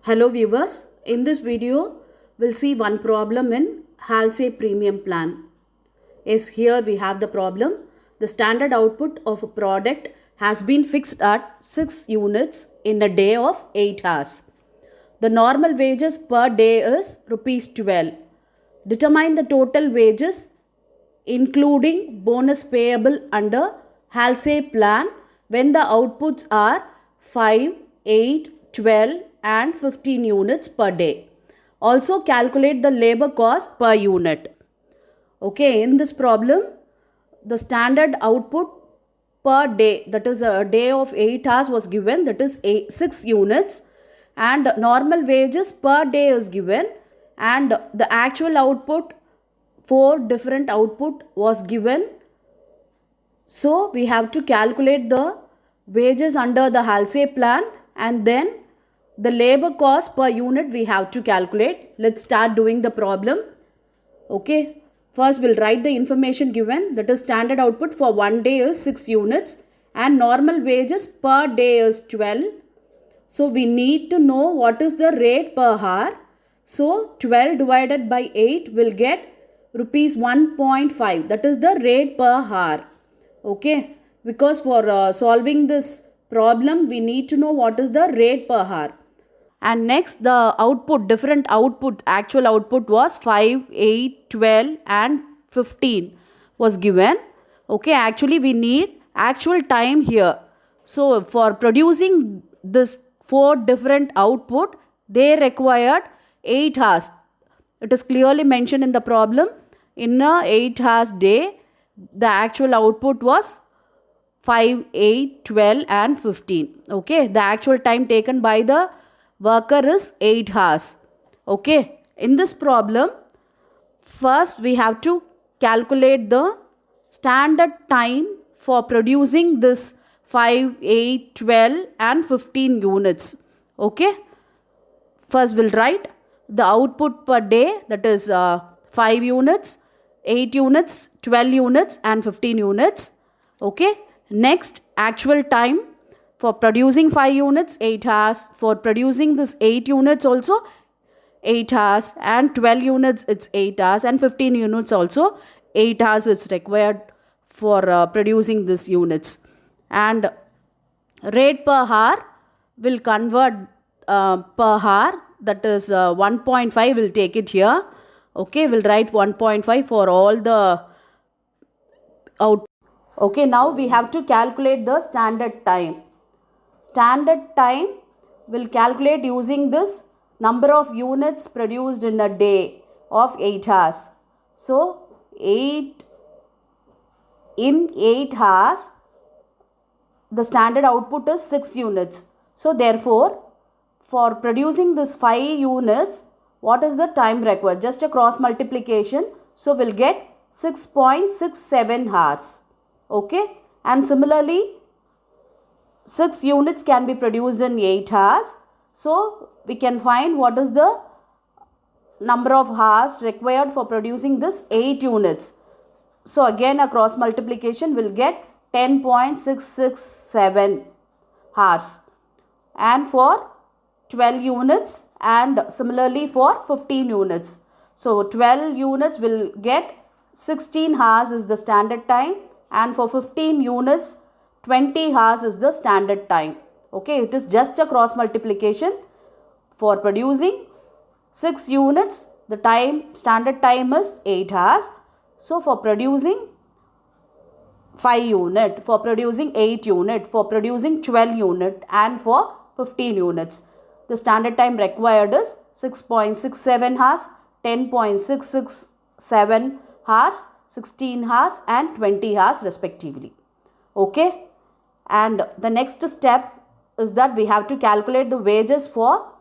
Hello viewers, in this video we'll see one problem in Halsey premium plan. Yes, here we have the problem. The standard output of a product has been fixed at 6 units in a day of 8 hours. The normal wages per day is rupees 12. Determine the total wages including bonus payable under Halsey plan when the outputs are 5, 8, 12 and 15 units per day. Also calculate the labor cost per unit. Okay, in this problem, the standard output per day, that is a day of 8 hours was given, that is 6 units, and normal wages per day is given, and the actual output, 4 different output was given. So we have to calculate the wages under the Halsey plan, and then the labor cost per unit we have to calculate. Let's start doing the problem. Okay, first we'll write the information given, that is standard output for one day is 6 units and normal wages per day is 12. So we need to know what is the rate per hour. So 12 divided by 8 will get rupees 1.5, that is the rate per hour. Okay, because for solving this problem we need to know what is the rate per hour. And next the output, different output, actual output was 5, 8, 12 and 15 was given. Okay, actually we need actual time here. So for producing this 4 different output, they required 8 hours. It is clearly mentioned in the problem. In a 8 hours day, the actual output was 5, 8, 12 and 15. Okay, the actual time taken by the worker is 8 hours. Okay, in this problem, first we have to calculate the standard time for producing this 5, 8, 12 and 15 units. Okay, first we'll write the output per day, that is 5 units, 8 units, 12 units and 15 units. Okay, next actual time for producing 5 units 8 hours, for producing this 8 units also 8 hours, and 12 units it's 8 hours, and 15 units also 8 hours is required for producing these units. And rate per hour will convert per hour, that is 1.5 will take it here. Okay, we'll write 1.5 for all the out. Okay, now we have to calculate the standard time. Standard time will calculate using this number of units produced in a day of 8 hours. So 8 hours, the standard output is 6 units. So therefore, for producing this 5 units, what is the time required? Just a cross multiplication. So we'll get 6.67 hours. Okay, and similarly 6 units can be produced in 8 hours. So we can find what is the number of hours required for producing this 8 units. So again a cross multiplication will get 10.667 hours. And for 12 units and similarly for 15 units. So 12 units will get 16 hours is the standard time, and for 15 units 20 hours is the standard time. Okay, it is just a cross multiplication. For producing 6 units, the time, standard time is 8 hours. So for producing 5 unit, for producing 8 unit, for producing 12 unit and for 15 units, the standard time required is 6.67 hours, 10.667 hours, 16 hours and 20 hours respectively. Okay, and the next step is that we have to calculate the wages for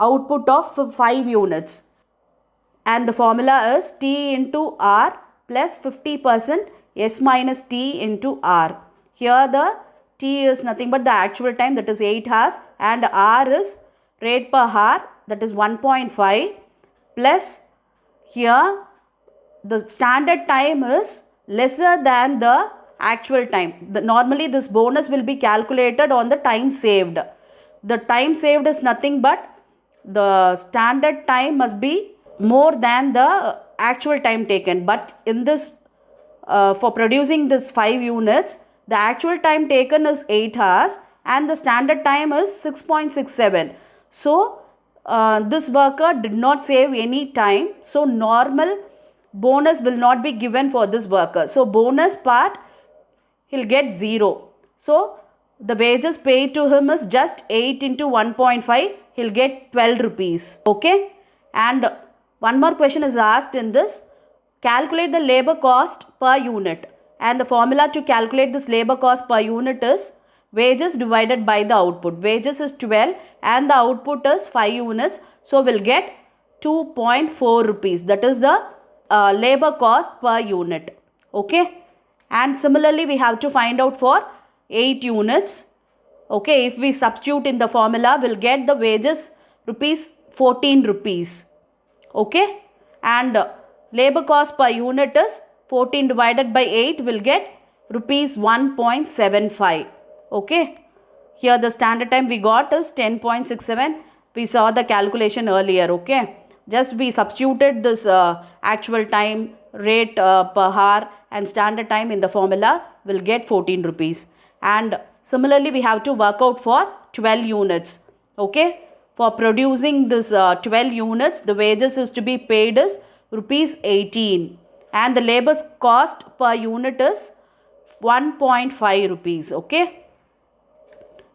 output of 5 units, and the formula is T into R plus 50% S minus T into R. Here the T is nothing but the actual time, that is 8 hours, and R is rate per hour, that is 1.5, plus here the standard time is lesser than the actual time. Normally this bonus will be calculated on the time saved. The time saved is nothing but the standard time must be more than the actual time taken. But in this, for producing this 5 units, the actual time taken is 8 hours and the standard time is 6.67. So this worker did not save any time. So normal bonus will not be given for this worker. So bonus part, he'll get 0. So the wages paid to him is just 8 into 1.5. He'll get 12 rupees. Okay. And one more question is asked in this. Calculate the labor cost per unit. And the formula to calculate this labor cost per unit is wages divided by the output. Wages is 12 and the output is 5 units. So we'll get 2.4 rupees. That is the labor cost per unit. Okay. And similarly, we have to find out for 8 units. Okay, if we substitute in the formula, we'll get the wages rupees 14 rupees. Okay, and labor cost per unit is 14 divided by 8 will get rupees 1.75. Okay, here the standard time we got is 10.67. We saw the calculation earlier. Okay, just we substituted this actual time, rate per hour and standard time in the formula, will get 14 rupees. And similarly, we have to work out for 12 units. Okay, for producing this 12 units, the wages is to be paid is rupees 18 and the labor cost per unit is 1.5 rupees. Okay,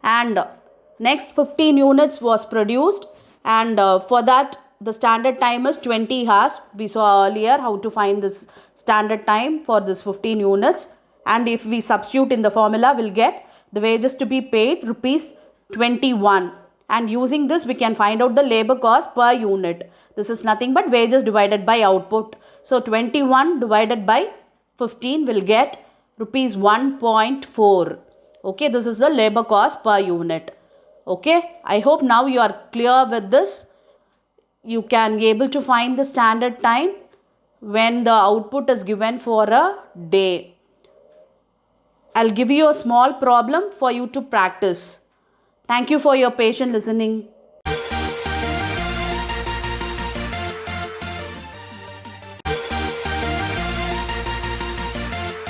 and next 15 units was produced, and for that the standard time is 20 hours. We saw earlier how to find this standard time for this 15 units, and if we substitute in the formula, we'll get the wages to be paid rupees 21, and using this we can find out the labor cost per unit. This is nothing but wages divided by output. So 21 divided by 15 will get rupees 1.4. Okay, this is the labor cost per unit. Okay, I hope now you are clear with this. You can be able to find the standard time when the output is given for a day. I'll give you a small problem for you to practice. Thank you for your patient listening.